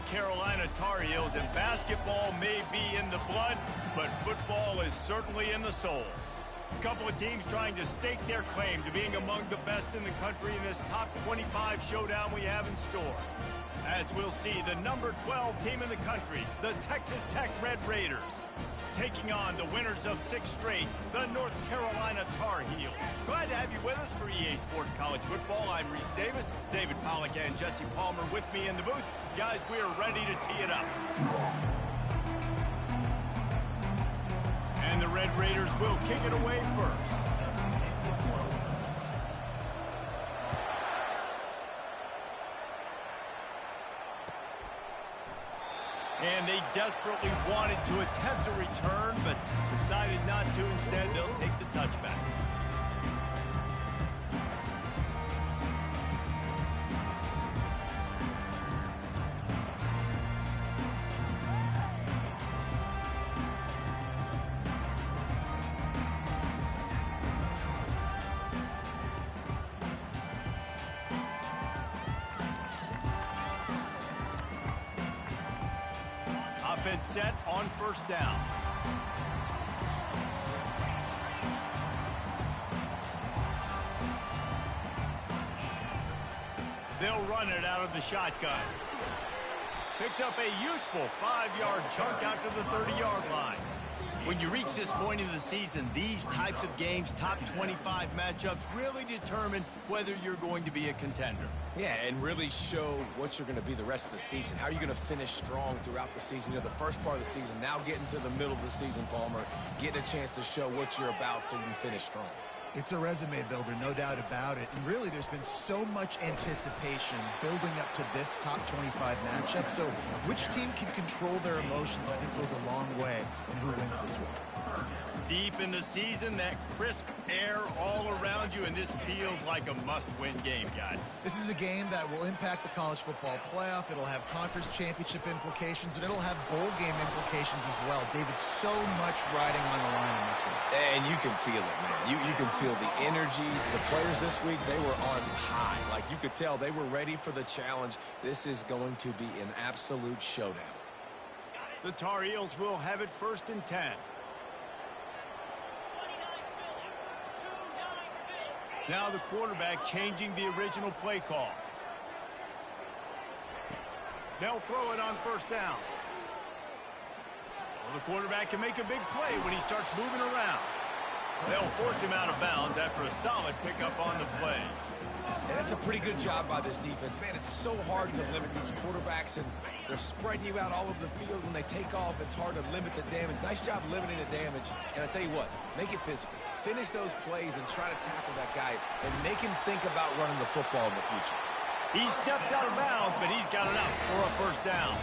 Carolina Tar Heels, and basketball may be in the blood, but football is certainly in the soul. A couple of teams trying to stake their claim to being among the best in the country in this top 25 showdown we have in store. As we'll see, the number 12 team in the country, the Texas Tech Red Raiders, taking on the winners of 6 straight, the North Carolina Tar Heels. Glad to have you with us for EA Sports College Football. I'm Reese Davis, David Pollack and Jesse Palmer with me in the booth. Guys, we are ready to tee it up. And the Red Raiders will kick it away first. And they desperately wanted to attempt a return, but decided not to. Instead, they'll take the touchback. Offense set on first down. They'll run it out of the shotgun. Picks up a useful 5-yard chunk after the 30-yard line. When you reach this point in the season, these types of games, top 25 matchups, really determine whether you're going to be a contender. Yeah, and really show what you're going to be the rest of the season. How are you going to finish strong throughout the season? You know, the first part of the season, now getting to the middle of the season, Palmer, getting a chance to show what you're about so you can finish strong. It's a resume builder, no doubt about it. And really, there's been so much anticipation building up to this top 25 matchup. So which team can control their emotions, I think, goes a long way in who wins this one. Deep in the season, that crisp air all around you, and this feels like a must-win game, guys. This is a game that will impact the college football playoff. It'll have conference championship implications, and it'll have bowl game implications as well. David, so much riding on the line in this one. And you can feel it, man. You can feel the energy. The players this week, they were on high. Like, you could tell they were ready for the challenge. This is going to be an absolute showdown. The Tar Heels will have it 1st and 10. Now the quarterback changing the original play call. They'll throw it on first down. Well, the quarterback can make a big play when he starts moving around. They'll force him out of bounds after a solid pickup on the play. And that's a pretty good job by this defense. Man, it's so hard to limit these quarterbacks, and they're spreading you out all over the field. When they take off, it's hard to limit the damage. Nice job limiting the damage. And I tell you what, make it physical. Finish those plays and try to tackle that guy and make him think about running the football in the future. He steps out of bounds, but he's got enough for a first down.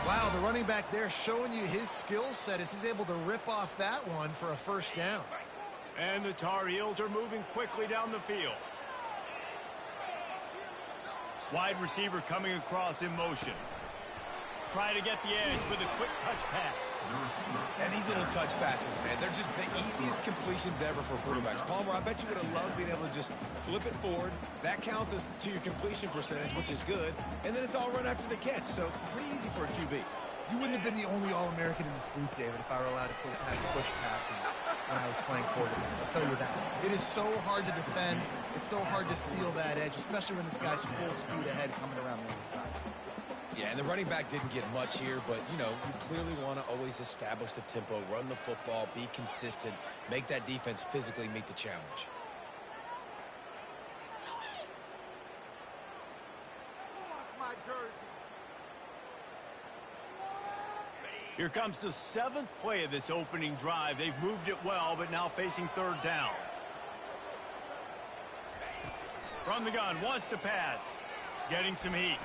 Wow, the running back there showing you his skill set as he's able to rip off that one for a first down. And the Tar Heels are moving quickly down the field. Wide receiver coming across in motion. Try to get the edge with a quick touch pass. And these little touch passes, man, they're just the easiest completions ever for quarterbacks. Palmer, I bet you would have loved being able to just flip it forward. That counts as to your completion percentage, which is good. And then it's all run after the catch, so pretty easy for a QB. You wouldn't have been the only All-American in this booth, David, if I were allowed to have push passes when I was playing quarterback. I'll tell you that. It is so hard to defend. It's so hard to seal that edge, especially when this guy's full speed ahead coming around the inside. Yeah, and the running back didn't get much here, but, you know, you clearly want to always establish the tempo, run the football, be consistent, make that defense physically meet the challenge. Here comes the 7th play of this opening drive. They've moved it well, but now facing 3rd down. From the gun, wants to pass. Getting some heat.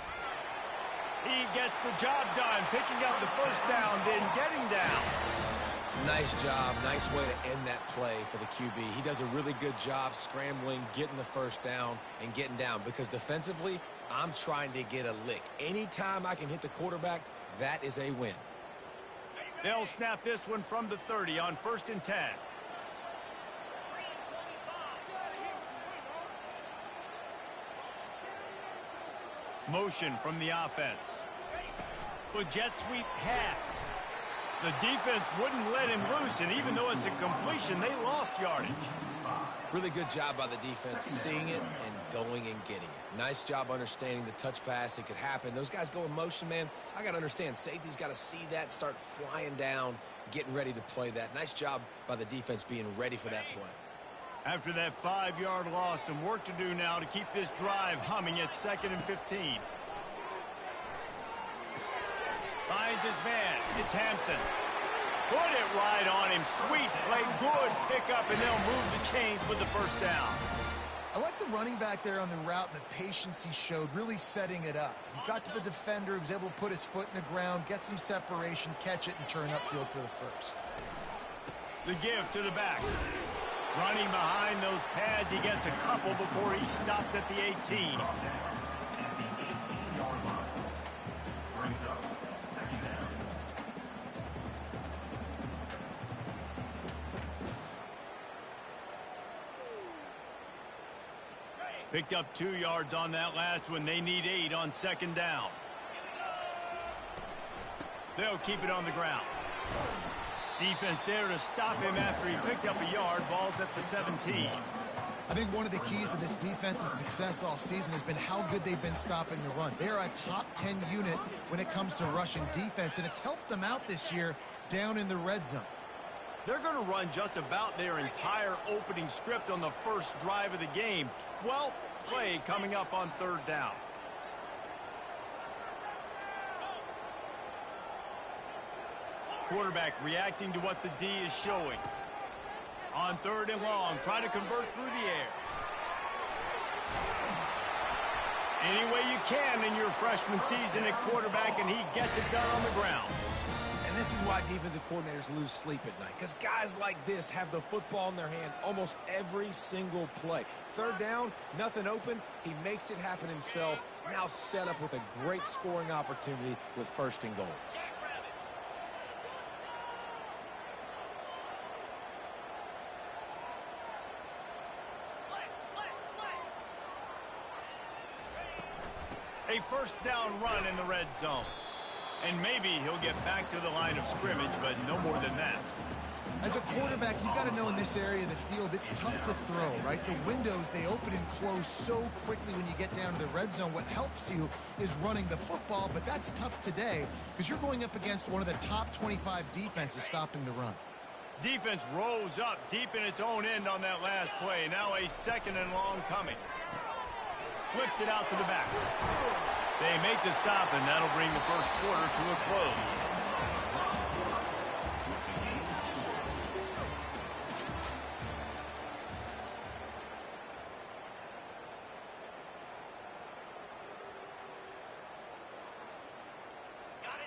He gets the job done, picking up the first down, then getting down. Nice job. Nice way to end that play for the QB. He does a really good job scrambling, getting the first down, and getting down. Because defensively, I'm trying to get a lick. Anytime I can hit the quarterback, that is a win. They'll snap this one from the 30 on 1st and 10. Motion from the offense. Well, jet sweep pass. The defense wouldn't let him loose, and even though it's a completion, they lost yardage. Really good job by the defense, seeing it and going and getting it. Nice job understanding the touch pass. It could happen. Those guys go in motion, man. I got to understand, safety's got to see that, start flying down, getting ready to play that. Nice job by the defense being ready for that play. After that 5-yard loss, some work to do now to keep this drive humming at 2nd and 15. Finds his man. It's Hampton. Put it right on him. Sweet play. Good pickup, and they'll move the chains with the first down. I like the running back there on the route and the patience he showed, really setting it up. He got to the defender, he was able to put his foot in the ground, get some separation, catch it, and turn upfield for the first. The give to the back. Running behind those pads, he gets a couple before he stopped at the 18. Picked up 2 yards on that last one. They need 8 on 2nd down. They'll keep it on the ground. Defense there to stop him after he picked up a yard. Ball's at the 17. I think one of the keys to this defense's success all season has been how good they've been stopping the run. They're a top 10 unit when it comes to rushing defense, and it's helped them out this year down in the red zone. They're going to run just about their entire opening script on the first drive of the game. 12th play coming up on 3rd down. Quarterback reacting to what the D is showing. On 3rd and long, trying to convert through the air. Any way you can in your freshman season at quarterback, and he gets it done on the ground. And this is why defensive coordinators lose sleep at night, because guys like this have the football in their hand almost every single play. 3rd down, nothing open. He makes it happen himself. Now set up with a great scoring opportunity with 1st and goal. A 1st down run in the red zone. And maybe he'll get back to the line of scrimmage, but no more than that. As a quarterback, you've got to know in this area of the field, it's tough to throw, right? The windows, they open and close so quickly when you get down to the red zone. What helps you is running the football, but that's tough today because you're going up against one of the top 25 defenses stopping the run. Defense rose up deep in its own end on that last play. Now a 2nd and long coming. Flips it out to the back. They make the stop, and that'll bring the first quarter to a close.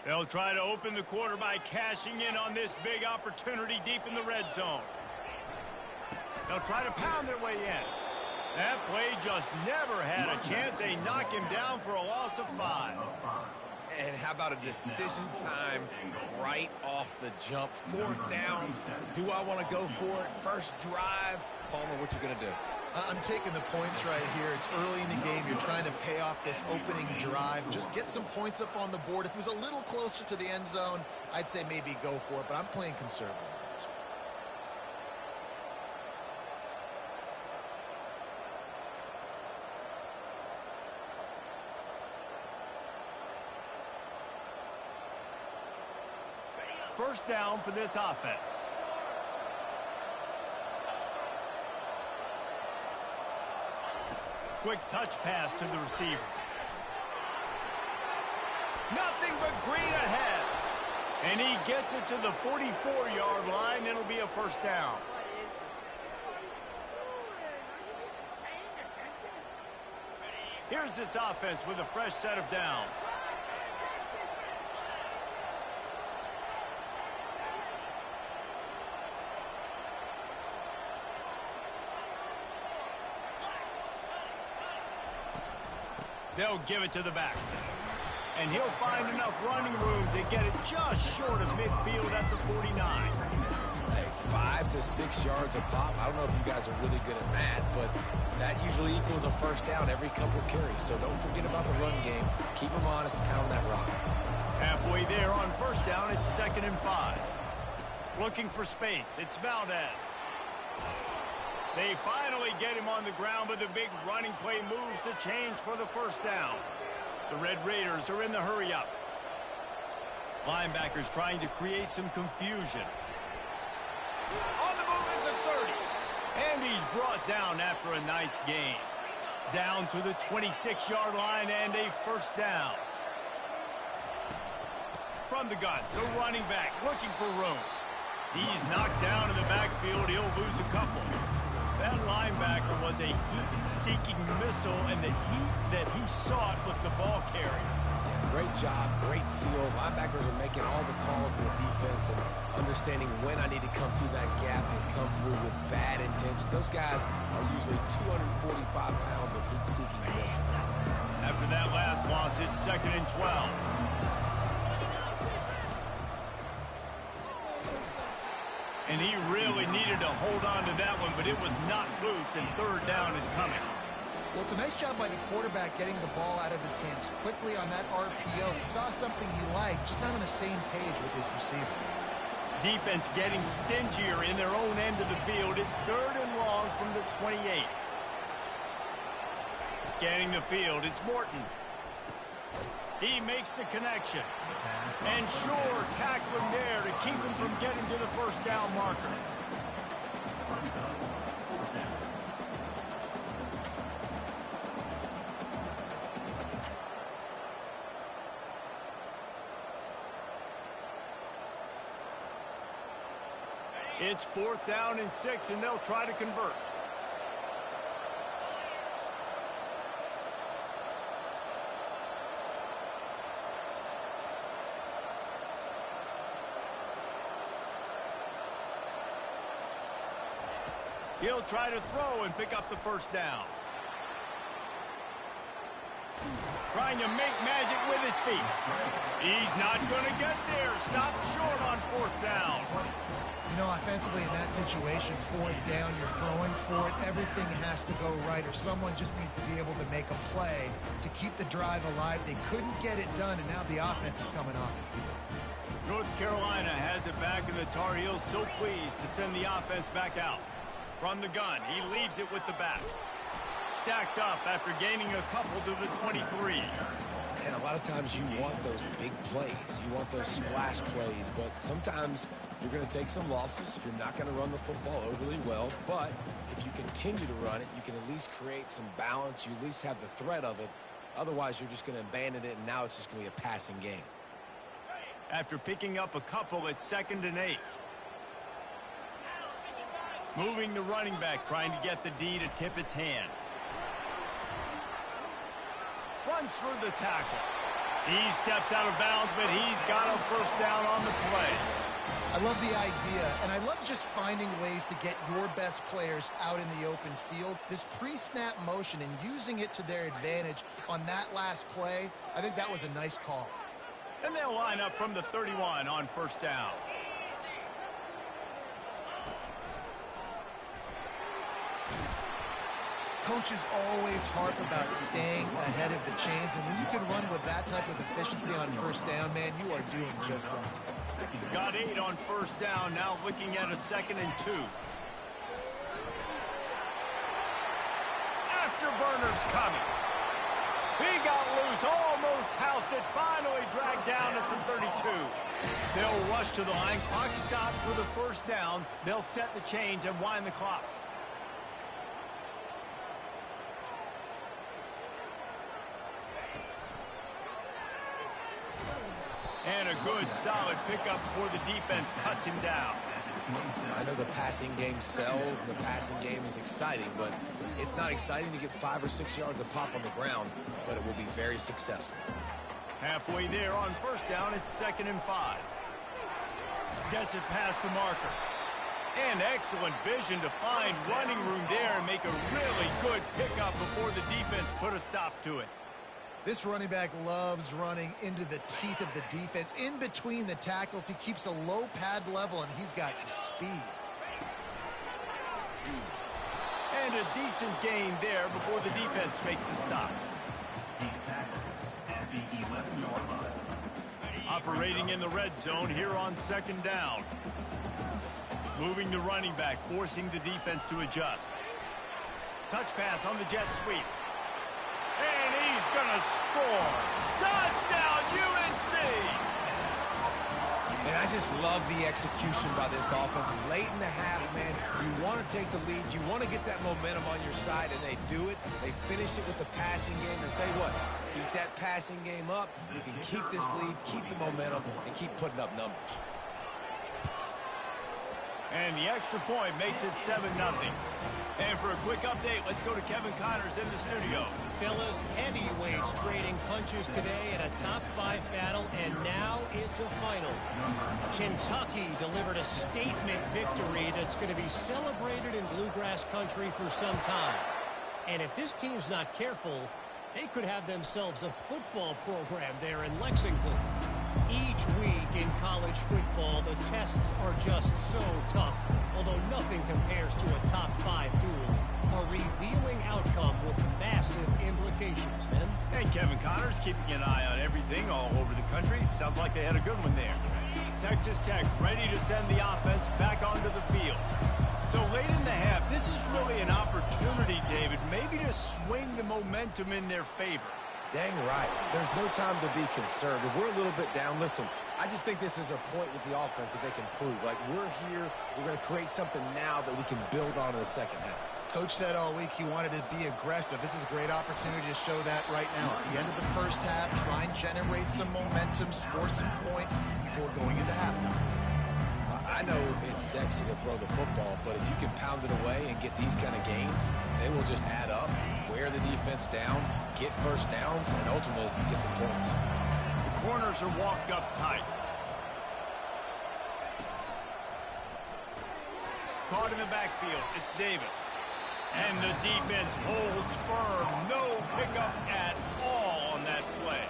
They'll try to open the quarter by cashing in on this big opportunity deep in the red zone. They'll try to pound their way in. That play just never had a chance. They knock him down for a loss of 5. And how about a decision time right off the jump? 4th down. Do I want to go for it? First drive. Palmer, what you going to do? I'm taking the points right here. It's early in the game. You're trying to pay off this opening drive. Just get some points up on the board. If it was a little closer to the end zone, I'd say maybe go for it, but I'm playing conservative. First down for this offense. Quick touch pass to the receiver. Nothing but green ahead. And he gets it to the 44-yard line. It'll be a first down. Here's this offense with a fresh set of downs. They'll give it to the back. And he'll find enough running room to get it just short of midfield at the 49. Hey, 5 to 6 yards a pop. I don't know if you guys are really good at math, but that usually equals a first down every couple of carries. So don't forget about the run game. Keep them honest and pound that rock. Halfway there on first down. It's 2nd and 5. Looking for space. It's Valdez. They finally get him on the ground, but the big running play moves the change for the first down. The Red Raiders are in the hurry-up. Linebackers trying to create some confusion. On the move is the 30. And he's brought down after a nice gain. Down to the 26-yard line and a first down. From the gun, the running back looking for room. He's knocked down in the backfield. He'll lose a couple. That linebacker was a heat-seeking missile, and the heat that he sought was the ball carrier. Yeah, great job, great feel. Linebackers are making all the calls in the defense and understanding when I need to come through that gap and come through with bad intention. Those guys are usually 245 pounds of heat-seeking missile. After that last loss, it's 2nd and 12. And he really needed to hold on to that one, but it was not loose, and third down is coming. Well, it's a nice job by the quarterback getting the ball out of his hands quickly on that RPO. He saw something he liked, just not on the same page with his receiver. Defense getting stingier in their own end of the field. It's 3rd and long from the 28. Scanning the field, it's Morton. He makes the connection. And sure, tackling there to keep him from getting to the first down marker. It's 4th down and 6, and they'll try to convert. He'll try to throw and pick up the first down. Trying to make magic with his feet. He's not going to get there. Stopped short on 4th down. You know, offensively in that situation, 4th down, you're throwing for it. Everything has to go right, or someone just needs to be able to make a play to keep the drive alive. They couldn't get it done, and now the offense is coming off the field. North Carolina has it back, and the Tar Heels so pleased to send the offense back out. From the gun, he leaves it with the back. Stacked up after gaining a couple to the 23. And a lot of times you want those big plays. You want those splash plays, but sometimes you're going to take some losses. You're not going to run the football overly well, but if you continue to run it, you can at least create some balance. You at least have the threat of it. Otherwise, you're just going to abandon it, and now it's just going to be a passing game. After picking up a couple, it's 2nd and 8. Moving the running back, trying to get the D to tip its hand. Runs through the tackle. He steps out of bounds, but he's got a first down on the play. I love the idea, and I love just finding ways to get your best players out in the open field. This pre-snap motion and using it to their advantage on that last play, I think that was a nice call. And they'll line up from the 31 on first down. Coaches always harp about staying ahead of the chains, and when you can run with that type of efficiency on first down, man, you are doing just that. Got 8 on first down, now looking at a 2nd and 2. Afterburner's coming. He got loose, almost housed it, finally dragged down at the 32. They'll rush to the line, clock stopped for the first down. They'll set the chains and wind the clock. And a good, solid pickup before the defense cuts him down. I know the passing game sells and the passing game is exciting, but it's not exciting to get 5 or 6 yards of pop on the ground, but it will be very successful. Halfway there on first down, it's 2nd and 5. Gets it past the marker. And excellent vision to find running room there and make a really good pickup before the defense put a stop to it. This running back loves running into the teeth of the defense. In between the tackles, he keeps a low pad level, and he's got some speed. And a decent gain there before the defense makes the stop. Operating in the red zone here on second down. Moving the running back, forcing the defense to adjust. Touch pass on the jet sweep. And he's going to score. Touchdown, UNC! And I just love the execution by this offense. Late in the half, man, you want to take the lead. You want to get that momentum on your side, and they do it. They finish it with the passing game. And I'll tell you what, keep that passing game up. You can keep this lead, keep the momentum, and keep putting up numbers. And the extra point makes it 7-0. And for a quick update, let's go to Kevin Connors in the studio. Fellas, heavyweights trading punches today in a top-5 battle, and now it's a final. Kentucky delivered a statement victory that's going to be celebrated in bluegrass country for some time. And if this team's not careful, they could have themselves a football program there in Lexington. Each week in college football, the tests are just so tough, although nothing compares to a top-5 duel. A revealing outcome with massive implications, men. And Kevin Connors keeping an eye on everything all over the country. Sounds like they had a good one there. Texas Tech ready to send the offense back onto the field. So late in the half, this is really an opportunity, David, maybe to swing the momentum in their favor. Dang right. There's no time to be concerned. If we're a little bit down, listen, I just think this is a point with the offense that they can prove. Like, we're here, we're going to create something now that we can build on in the second half. Coach said all week he wanted to be aggressive. This is a great opportunity to show that right now. At the end of the first half, try and generate some momentum, score some points before going into halftime. I know it's sexy to throw the football, but if you can pound it away and get these kind of gains, they will just add up, wear the defense down, get first downs, and ultimately get some points. The corners are walked up tight. Caught in the backfield, it's Davis. And the defense holds firm. No pickup at all on that play.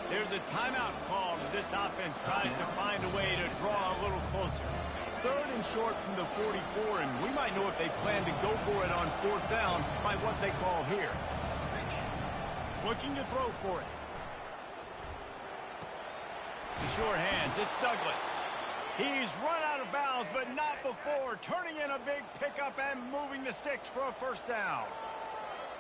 There's a timeout called as this offense tries to find a way to draw a little closer. 3rd and short from the 44, and we might know if they plan to go for it on 4th down by what they call here. Looking to throw for it. The short hands, it's Douglas. He's run out of bounds, but not before turning in a big pickup and moving the sticks for a 1st down.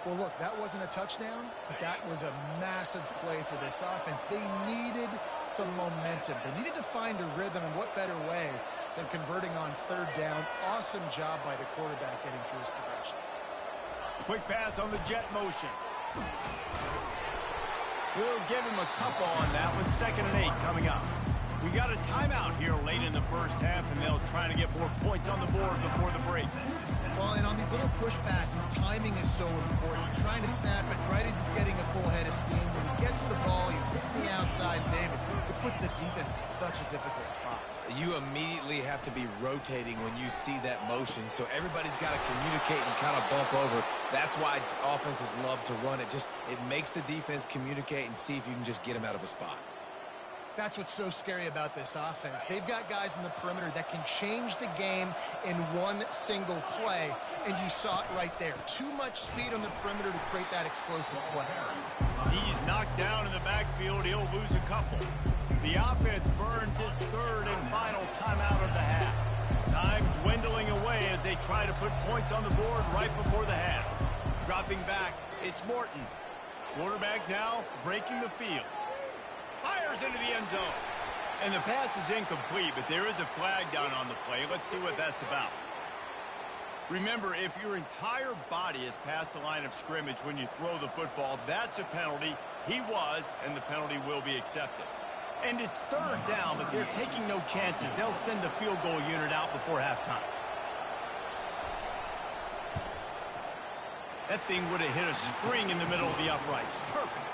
Well, look, that wasn't a touchdown, but that was a massive play for this offense. They needed some momentum. They needed to find a rhythm, and what better way than converting on 3rd down. Awesome job by the quarterback getting through his progression. Quick pass on the jet motion. We'll give him a couple on that one. 2nd and 8 coming up. We got a timeout here late in the first half, and they'll try to get more points on the board before the break. Well, and on these little push passes, timing is so important. You're trying to snap it right as he's getting a full head of steam. When he gets the ball, he's hitting the outside, David. It puts the defense in such a difficult spot. You immediately have to be rotating when you see that motion, so everybody's got to communicate and kind of bump over. That's why offenses love to run it. It makes the defense communicate and see if you can just get them out of a spot. That's what's so scary about this offense. They've got guys in the perimeter that can change the game in one single play, and you saw it right there. Too much speed on the perimeter to create that explosive play. He's knocked down in the backfield. He'll lose a couple. The offense burns his 3rd and final timeout of the half. Time dwindling away as they try to put points on the board right before the half. Dropping back, it's Morton. Quarterback now breaking the field. Fires into the end zone. And the pass is incomplete, but there is a flag down on the play. Let's see what that's about. Remember, if your entire body is past the line of scrimmage when you throw the football, that's a penalty. He was, and the penalty will be accepted. And it's 3rd down, but they're taking no chances. They'll send the field goal unit out before halftime. That thing would have hit a string in the middle of the uprights. Perfect.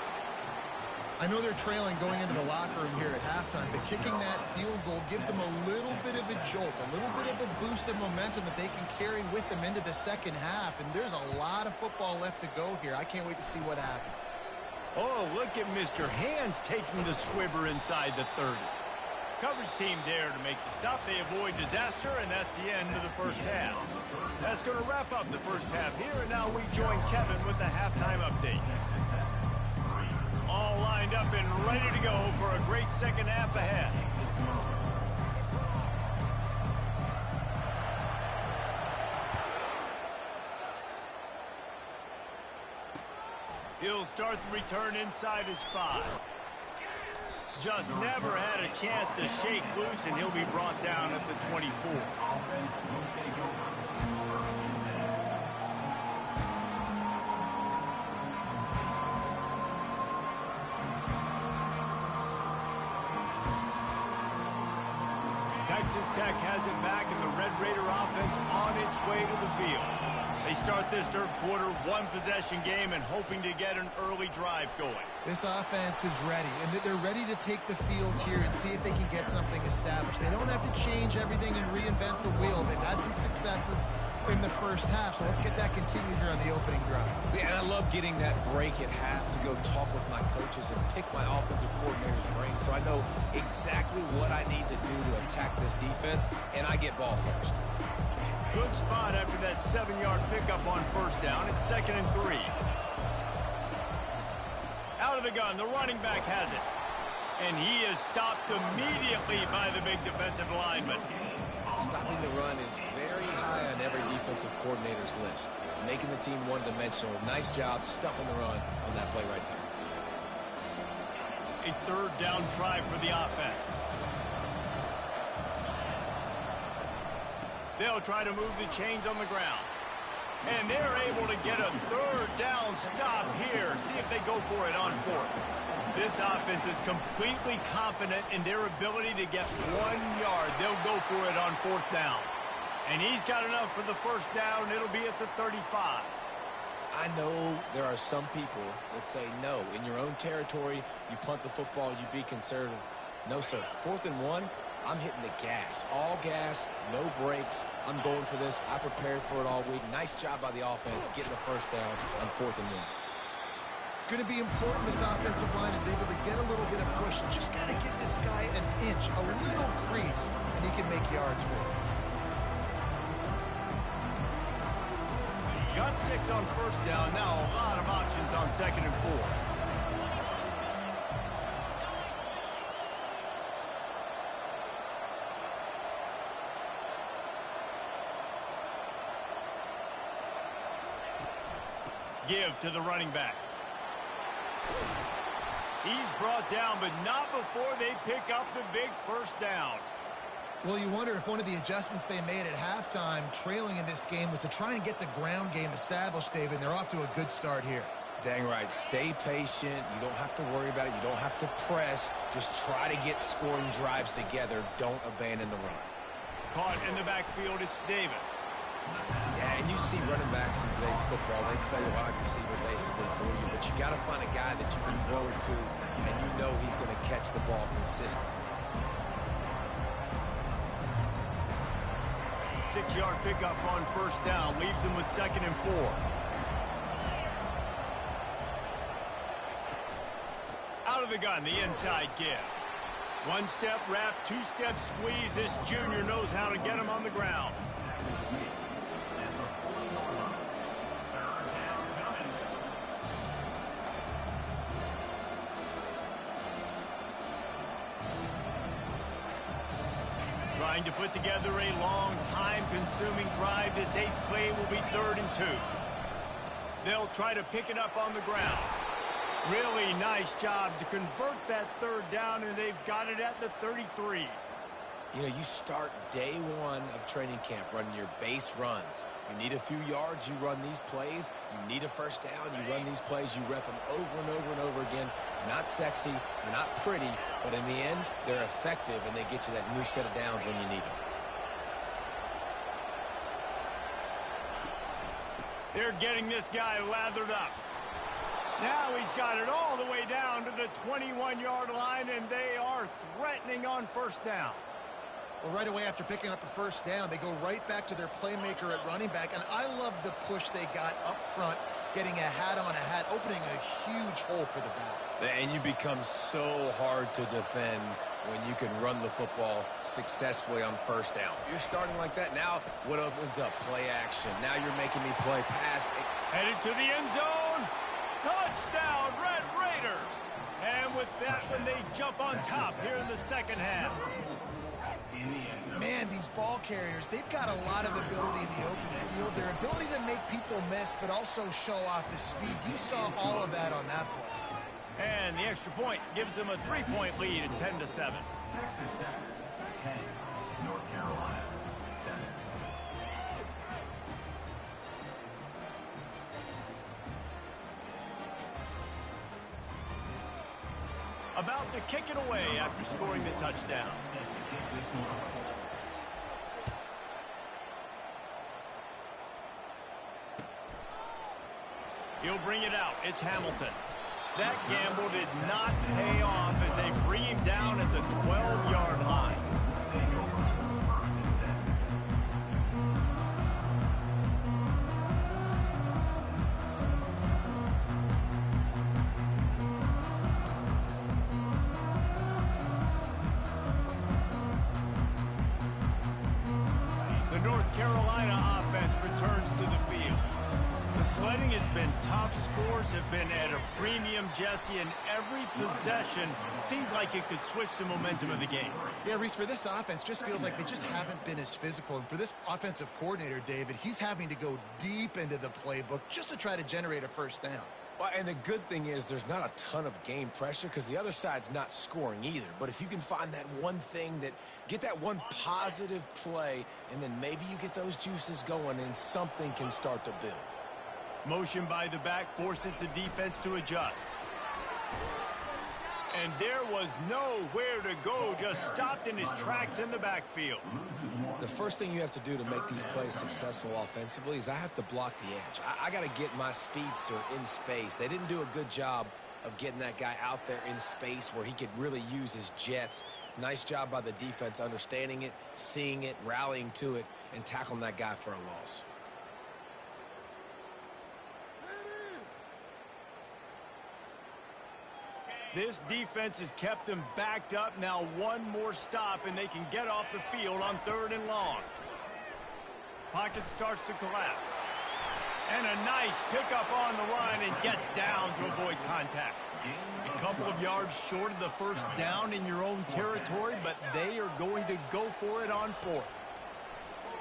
I know they're trailing going into the locker room here at halftime, but kicking that field goal gives them a little bit of a jolt, a little bit of a boost of momentum that they can carry with them into the second half. And there's a lot of football left to go here. I can't wait to see what happens. Oh, look at Mr. Hands taking the squibber inside the 30. Coverage team there to make the stop. They avoid disaster, and that's the end of the first half. That's going to wrap up the first half here, and now we join Kevin with the halftime update. All lined lined up and ready to go for a great second half ahead. He'll start the return inside his 5. Just never had a chance to shake loose, and he'll be brought down at the 24. Texas Tech has it back, and the Red Raider offense on its way to the field. They start this third quarter, one-possession game, and hoping to get an early drive going. This offense is ready, and they're ready to take the field here and see if they can get something established. They don't have to change everything and reinvent the wheel. They've had some successes in the first half, so let's get that continued here on the opening drive. Yeah, and I love getting that break at half to go talk with my coaches and pick my offensive coordinator's brain so I know exactly what I need to do to attack this defense, and I get ball first. Good spot after that 7-yard pickup on first down. It's 2nd and 3. Out of the gun, the running back has it. And he is stopped immediately by the big defensive lineman. Stopping the run is very high on every defensive coordinator's list. Making the team one-dimensional. Nice job stuffing the run on that play right there. A third down try for the offense. They'll try to move the chains on the ground. And they're able to get a third down stop here. See if they go for it on 4th. This offense is completely confident in their ability to get 1 yard. They'll go for it on 4th down. And he's got enough for the first down. It'll be at the 35. I know there are some people that say, no, in your own territory, you punt the football, you be conservative. No, sir. 4th and 1. I'm hitting the gas. All gas, no brakes. I'm going for this. I prepared for it all week. Nice job by the offense getting the first down on 4th and 1. It's going to be important this offensive line is able to get a little bit of push. Just got to give this guy an inch, a little crease, and he can make yards for it. Got 6 on first down. Now a lot of options on 2nd and 4. Give to the running back. He's brought down, but not before they pick up the big first down. Well, you wonder if one of the adjustments they made at halftime, trailing in this game, was to try and get the ground game established, David, and they're off to a good start here. Dang right. Stay patient. You don't have to worry about it. You don't have to press. Just try to get scoring drives together. Don't abandon the run. Caught in the backfield, it's Davis. Yeah, and you see running backs in today's football, they play wide receiver basically for you, but you got to find a guy that you can throw it to, and you know he's going to catch the ball consistently. 6-yard pickup on first down, leaves him with 2nd and 4. Out of the gun, the inside give. 1-step wrap, 2-step squeeze. This junior knows how to get him on the ground. Trying to put together a long, time-consuming drive. This 8th play will be 3rd and 2. They'll try to pick it up on the ground. Really nice job to convert that 3rd down, and they've got it at the 33. You know, you start day 1 of training camp running your base runs. You need a few yards, you run these plays. You need a first down, you run these plays. You rep them over and over and over again. Not sexy, they're not pretty, but in the end, they're effective, and they get you that new set of downs when you need them. They're getting this guy lathered up. Now he's got it all the way down to the 21-yard line, and they are threatening on first down. Well, right away after picking up a first down, they go right back to their playmaker at running back, and I love the push they got up front, getting a hat on a hat, opening a huge hole for the back. And you become so hard to defend when you can run the football successfully on first down. You're starting like that. Now what opens up? Play action. Now you're making me play pass. Headed to the end zone. Touchdown, Red Raiders. And with that when they jump on top here in the second half. Man, these ball carriers, they've got a lot of ability in the open field. Their ability to make people miss, but also show off the speed. You saw all of that on that play. And the extra point gives them a 3-point lead at 10-7. Texas Tech, 10. North Carolina, 7. About to kick it away after scoring the touchdown. He'll bring it out. It's Hamilton. That gamble did not pay off as they bring him down at the 12-yard line. The North Carolina offense returns to the field. The sledding has been tough. Scores have been at a premium, Jesse, and every possession seems like it could switch the momentum of the game. Yeah, Reese, for this offense, just feels like they just haven't been as physical. And for this offensive coordinator, David, he's having to go deep into the playbook just to try to generate a first down. Well, and the good thing is there's not a ton of game pressure because the other side's not scoring either. But if you can find that one thing get that one positive play, and then maybe you get those juices going and something can start to build. Motion by the back forces the defense to adjust. And there was nowhere to go, just stopped in his tracks in the backfield. The first thing you have to do to make these plays successful offensively is I have to block the edge. I got to get my speedster in space. They didn't do a good job of getting that guy out there in space where he could really use his jets. Nice job by the defense understanding it, seeing it, rallying to it, and tackling that guy for a loss. This defense has kept them backed up. Now one more stop, and they can get off the field on 3rd and long. Pocket starts to collapse. And a nice pickup on the line and gets down to avoid contact. A couple of yards short of the first down in your own territory, but they are going to go for it on 4th.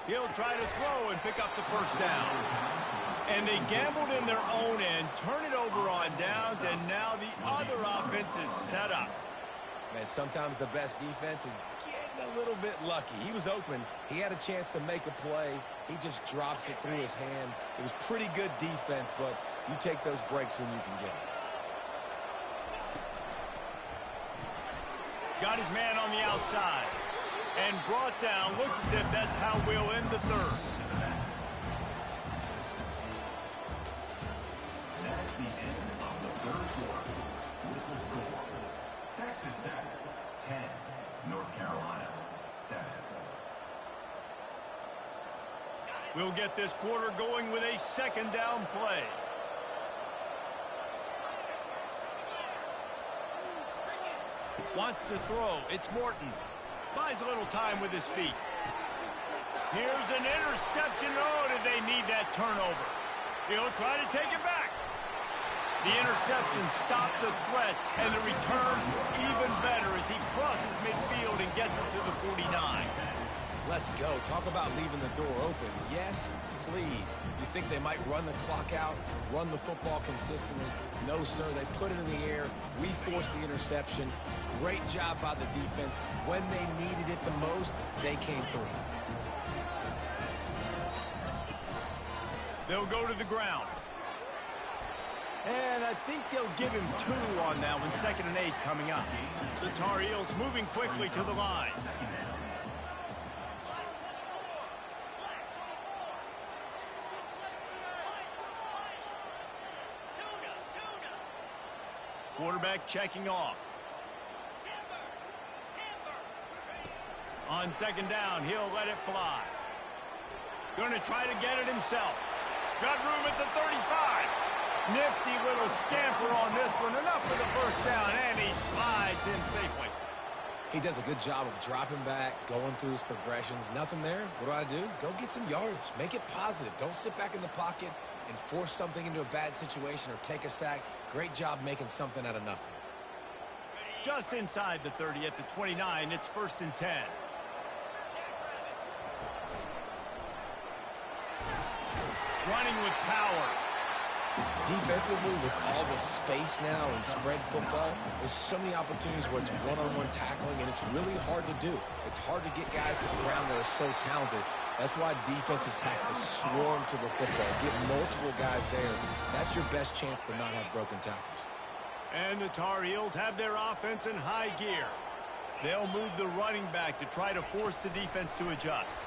He'll try to throw and pick up the first down. And they gambled in their own end, turn it over on downs, and now the other offense is set up. Man, sometimes the best defense is getting a little bit lucky. He was open. He had a chance to make a play. He just drops it through his hand. It was pretty good defense, but you take those breaks when you can get them. Got his man on the outside. And brought down. Looks as if that's how we'll end the 3rd. That's the end of the 3rd quarter. With the score, Texas Tech, 10. North Carolina, 7. We'll get this quarter going with a 2nd down play. Wants to throw. It's Morton. Buys a little time with his feet. Here's an interception. Oh, did they need that turnover? He'll try to take it back. The interception stopped the threat, and the return even better as he crosses midfield and gets it to the 49. Let's go. Talk about leaving the door open. Yes, please. You think they might run the clock out, run the football consistently? No, sir. They put it in the air. We forced the interception. Great job by the defense. When they needed it the most, they came through. They'll go to the ground. And I think they'll give him 2 on that one. 2nd and 8 coming up. The Tar Heels moving quickly to the line. Quarterback checking off. On 2nd down, he'll let it fly. Going to try to get it himself. Got room at the 35. Nifty little scamper on this one. Enough for the first down, and he slides in safely. He does a good job of dropping back, going through his progressions. Nothing there. What do? Go get some yardage. Make it positive. Don't sit back in the pocket and force something into a bad situation or take a sack. Great job making something out of nothing. Just inside the 30 at the 29, it's 1st and 10. Running with power. Defensively, with all the space now in spread football, there's so many opportunities where it's one-on-one tackling, and it's really hard to do. It's hard to get guys to the ground that are so talented. That's why defenses have to swarm to the football, get multiple guys there. That's your best chance to not have broken tackles. And the Tar Heels have their offense in high gear. They'll move the running back to try to force the defense to adjust.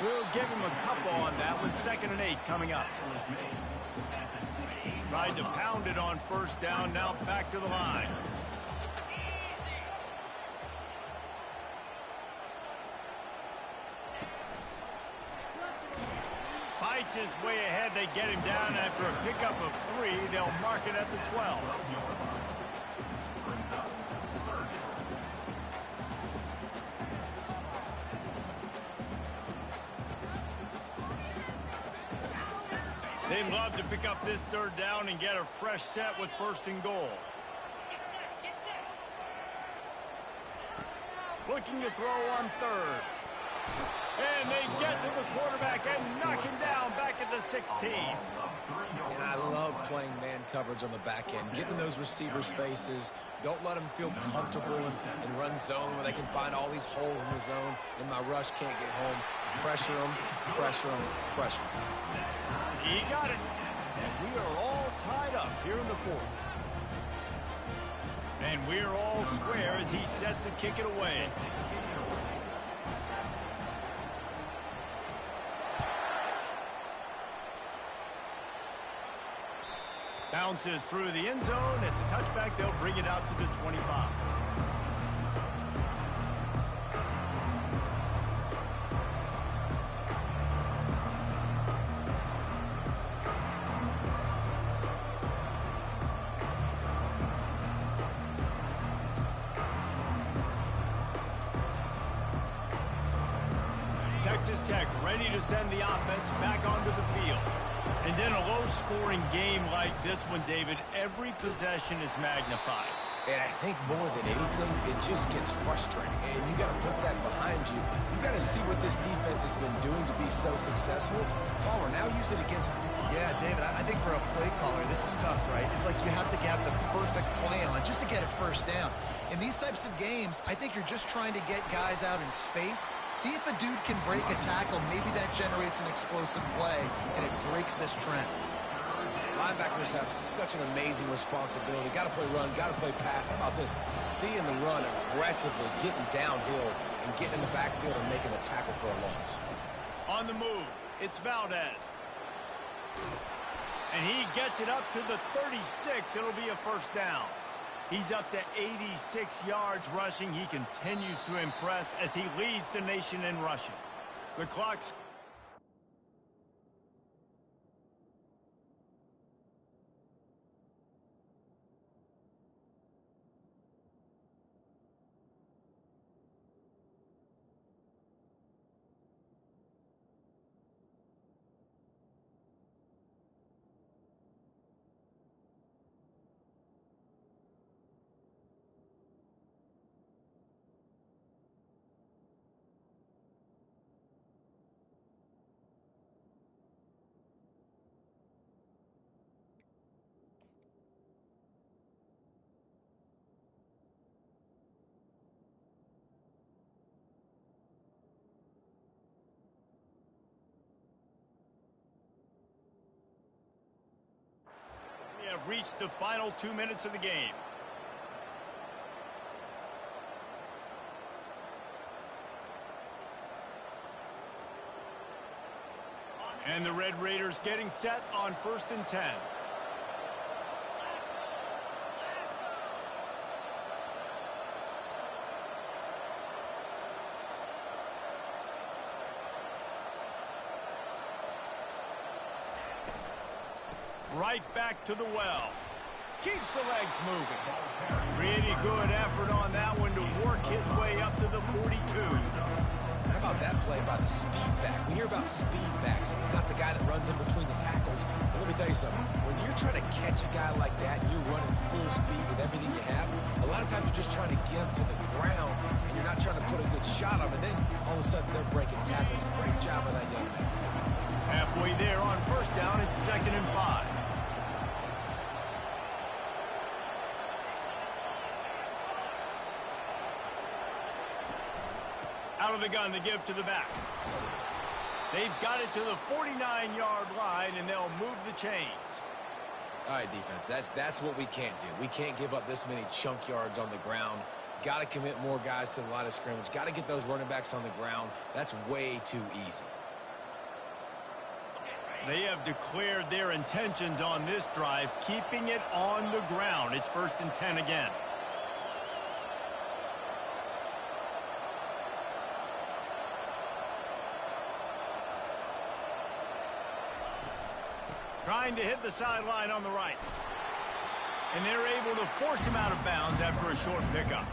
We'll give him a couple on that with 2nd and 8 coming up. Tried to pound it on 1st down, now back to the line. Fights his way ahead. They get him down after a pickup of 3. They'll mark it at the 12. They'd love to pick up this 3rd down and get a fresh set with 1st and goal. Looking to throw on 3rd. And they get to the quarterback and knock him down back at the 16. And I love playing man coverage on the back end, getting those receivers' faces. Don't let them feel comfortable in run zone where they can find all these holes in the zone and my rush can't get home. Pressure them, pressure them, pressure them. He got it. And we are all tied up here in the 4th. And we're all square as he's set to kick it away. Bounces through the end zone. It's a touchback. They'll bring it out to the 25. Texas Tech ready to send the offense back onto the field. And then a low-scoring game like this one, David, every possession is magnified. And I think more than anything, it just gets frustrating. And you got to put that behind you. You got to see what this defense has been doing to be so successful. Palmer, now use it against them. Yeah, David, I think for a play caller, this is tough, right? It's like you have to have the perfect play on just to get it 1st down. In these types of games, I think you're just trying to get guys out in space, see if a dude can break a tackle. Maybe that generates an explosive play, and it breaks this trend. Linebackers have such an amazing responsibility. Got to play run, got to play pass. How about this? Seeing the run aggressively, getting downhill, and getting in the backfield and making a tackle for a loss. On the move, it's Valdez. And he gets it up to the 36. It'll be a 1st down. He's up to 86 yards rushing. He continues to impress as he leads the nation in rushing. The clock's... We have reached the final 2 minutes of the game. And the Red Raiders getting set on 1st and 10. Right back to the well. Keeps the legs moving. Pretty good effort on that one to work his way up to the 42. How about that play by the speed back? We hear about speed backs, and he's not the guy that runs in between the tackles. But let me tell you something. When you're trying to catch a guy like that, and you're running full speed with everything you have, a lot of times you're just trying to get him to the ground, and you're not trying to put a good shot on him, and then all of a sudden they're breaking tackles. Great job by that young man. Halfway there on first down, it's 2nd and 5. Out of the gun to give to the back. They've got it to the 49-yard line, and they'll move the chains. All right, defense, that's what we can't do. We can't give up this many chunk yards on the ground. Got to commit more guys to the line of scrimmage. Got to get those running backs on the ground. That's way too easy. They have declared their intentions on this drive, keeping it on the ground. It's 1st and 10 again. Trying to hit the sideline on the right. And they're able to force him out of bounds after a short pickup.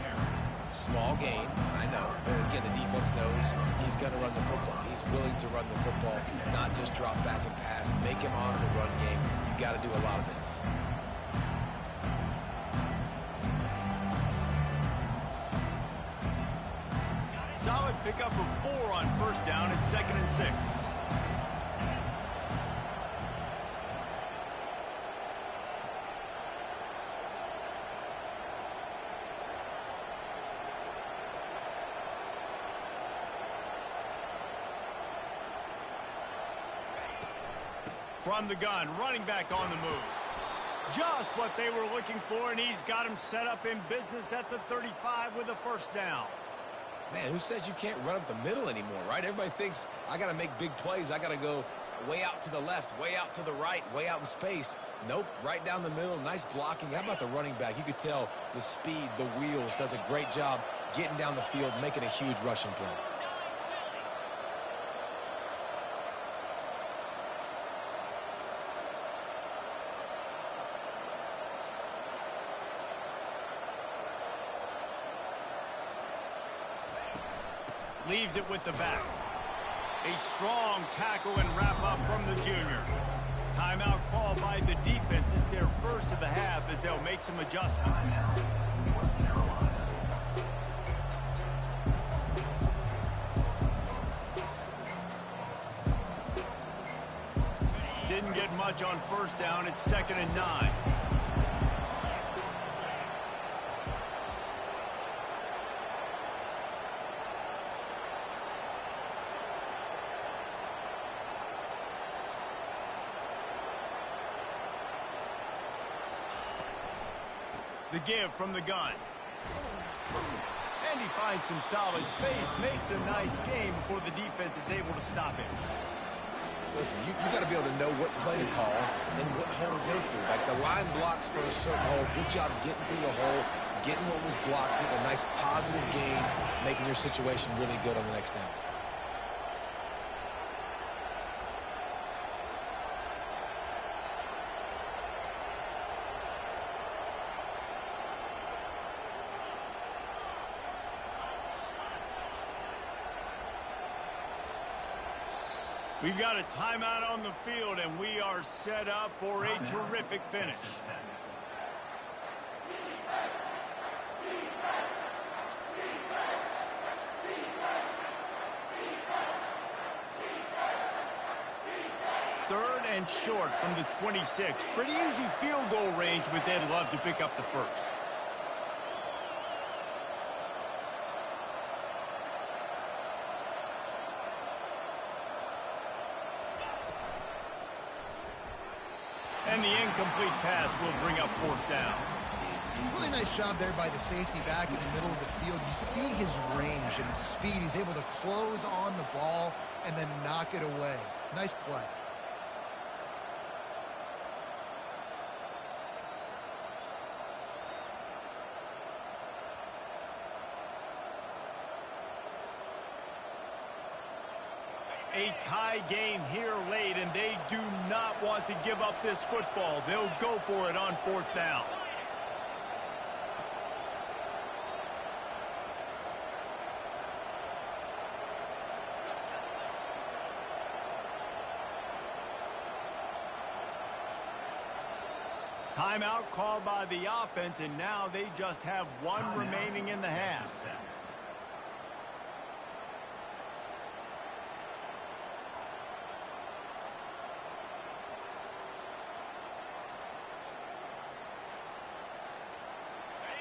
Small gain, I know. But again, the defense knows he's going to run the football. He's willing to run the football, not just drop back and pass. Make him honor the run game. You got to do a lot of this. Solid pickup of 4 on first down. It's 2nd and 6. From the gun, running back on the move. Just what they were looking for, and he's got him set up in business at the 35 with a first down. Man, who says you can't run up the middle anymore, right? Everybody thinks I got to make big plays. I got to go way out to the left, way out to the right, way out in space. Nope, right down the middle. Nice blocking. How about the running back? You could tell the speed, the wheels, does a great job getting down the field, making a huge rushing play. Leaves it with the back. A strong tackle and wrap up from the junior. Timeout called by the defense. It's their first of the half as they'll make some adjustments. Didn't get much on first down. It's 2nd and 9. The give from the gun. And he finds some solid space, makes a nice game before the defense is able to stop him. Listen, you got to be able to know what play to call and what hole to go through. Like the line blocks for a certain hole. Good job getting through the hole, getting what was blocked, getting a nice positive gain, making your situation really good on the next down. We've got a timeout on the field, and we are set up for a terrific finish. Third and short from the 26. Pretty easy field goal range, but they'd love to pick up the first. And the incomplete pass will bring up fourth down. Really nice job there by the safety back in the middle of the field. You see his range and his speed. He's able to close on the ball and then knock it away. Nice play. A tie game here late, and they do not want to give up this football. They'll go for it on fourth down. Timeout called by the offense, and now they just have one remaining in the half.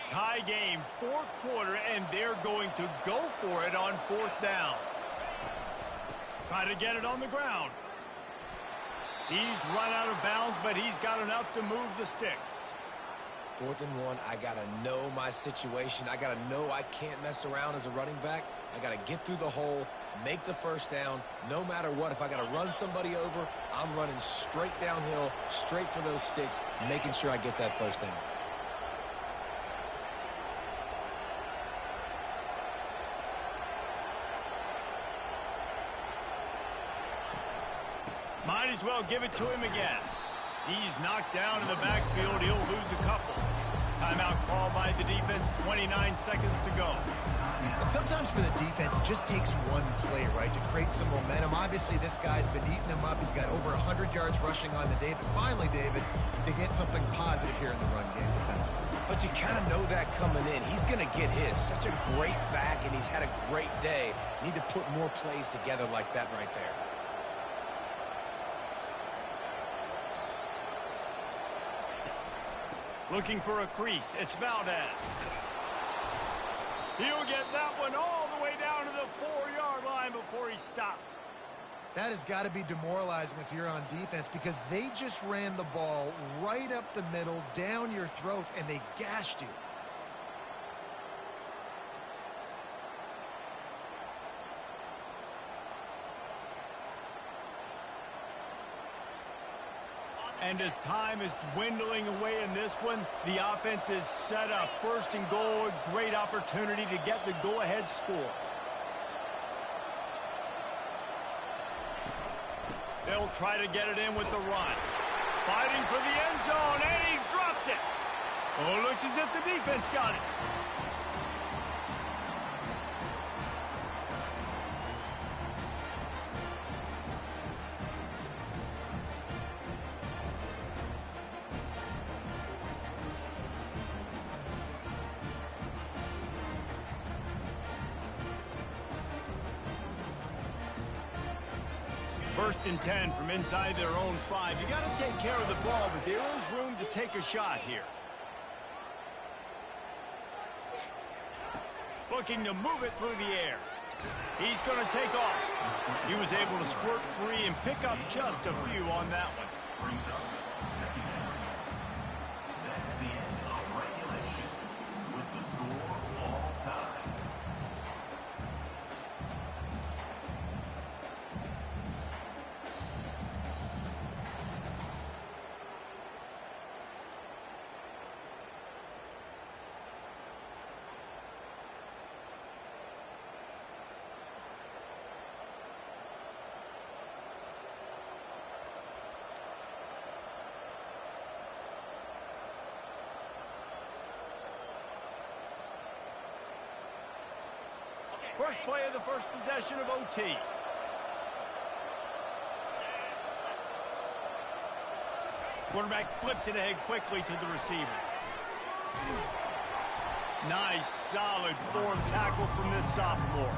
Tie game, fourth quarter, and they're going to go for it on fourth down. Try to get it on the ground. He's run out of bounds, but he's got enough to move the sticks. 4th and 1, I got to know my situation. I got to know I can't mess around as a running back. I got to get through the hole, make the first down, no matter what. If I got to run somebody over, I'm running straight downhill, straight for those sticks, making sure I get that first down. Might as well give it to him again. He's knocked down in the backfield. He'll lose a couple. Timeout called by the defense, 29 seconds to go. And sometimes for the defense, it just takes one play, right, to create some momentum. Obviously, this guy's been eating him up. He's got over 100 yards rushing on the day. But finally, David, they get something positive here in the run game defensively. But you kind of know that coming in. He's going to get his. Such a great back, and he's had a great day. Need to put more plays together like that right there. Looking for a crease. It's Valdez. He'll get that one all the way down to the 4-yard line before he stopped. That has got to be demoralizing if you're on defense, because they just ran the ball right up the middle, down your throats, and they gashed you. And as time is dwindling away in this one, the offense is set up. 1st and goal, a great opportunity to get the go-ahead score. They'll try to get it in with the run. Fighting for the end zone, and he dropped it. Oh, looks as if the defense got it. First and 10 from inside their own 5. You got to take care of the ball, but there is room to take a shot here. Looking to move it through the air. He's going to take off. He was able to squirt free and pick up just a few on that one. That's the end of regulation with the score all time. First play of the first possession of OT. Quarterback flips it ahead quickly to the receiver. Nice, solid form tackle from this sophomore.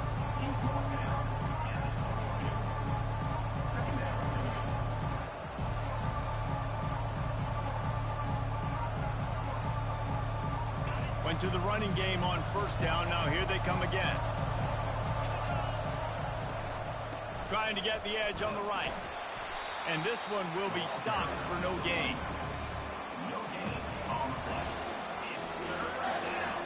Went to the running game on first down. Now here they come again. Trying to get the edge on the right. And this one will be stopped for no gain. No gain on the play. It's 3rd down.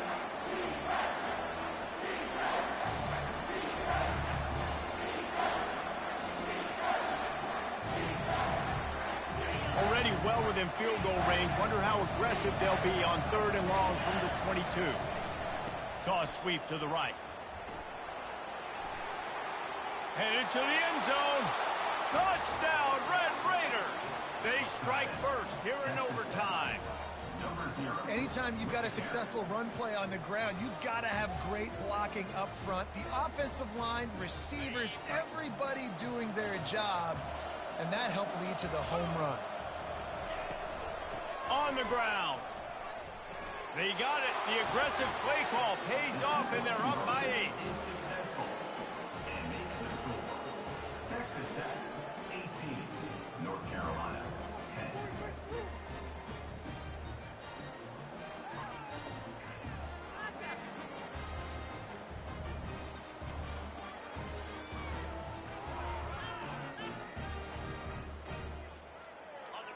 Already well within field goal range. Wonder how aggressive they'll be on 3rd and long from the 22. Toss sweep to the right. Headed to the end zone. Touchdown, Red Raiders. They strike first here in overtime. Anytime you've got a successful run play on the ground, you've got to have great blocking up front. The offensive line, receivers, everybody doing their job, and that helped lead to the home run. on the ground. They got it. The aggressive play call pays off, and they're up by 8. Is successful and makes the score. Texas Tech 18, North Carolina 10.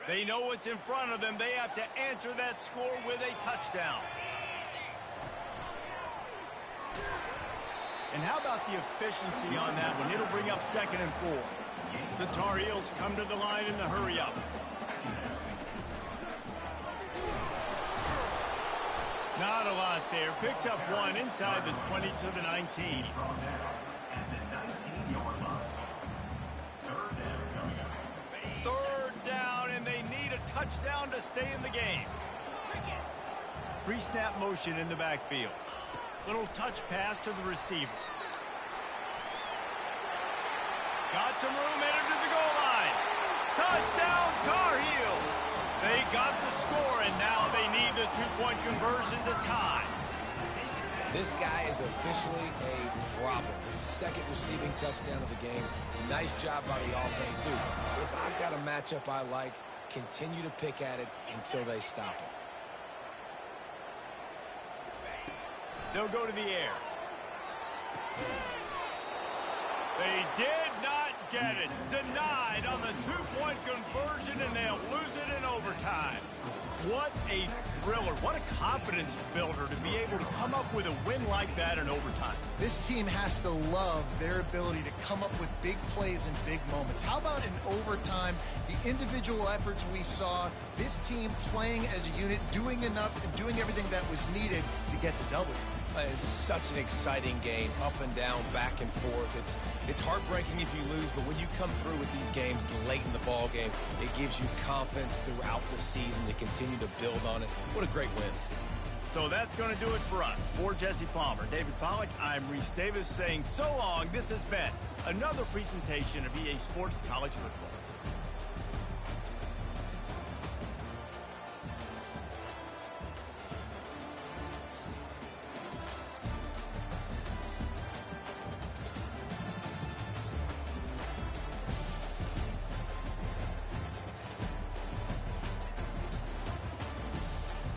They know what's in front of them. They have to answer that score with a touchdown. And how about the efficiency on that one? It'll bring up 2nd and 4. The Tar Heels come to the line in the hurry up. Not a lot there. Picks up 1 inside the 20 to the 19. From there at the 19-yard line. Third down coming up. Third down, and they need a touchdown to stay in the game. Pre-snap motion in the backfield. Little touch pass to the receiver. Got some room, entered to the goal line. Touchdown, Tar Heels. They got the score, and now they need the 2-point conversion to tie. This guy is officially a problem. His 2nd receiving touchdown of the game. Nice job by the offense, too. If I've got a matchup I like, continue to pick at it until they stop it. They'll go to the air. They did not get it. Denied on the 2-point conversion, and they'll lose it in overtime. What a thriller. What a confidence builder to be able to come up with a win like that in overtime. This team has to love their ability to come up with big plays in big moments. How about in overtime, the individual efforts we saw, this team playing as a unit, doing enough and doing everything that was needed to get the W. It's such an exciting game, up and down, back and forth. It's heartbreaking if you lose, but when you come through with these games late in the ball game, it gives you confidence throughout the season to continue to build on it. What a great win. So that's going to do it for us. For Jesse Palmer, David Pollack, I'm Reese Davis saying so long. This has been another presentation of EA Sports College Football.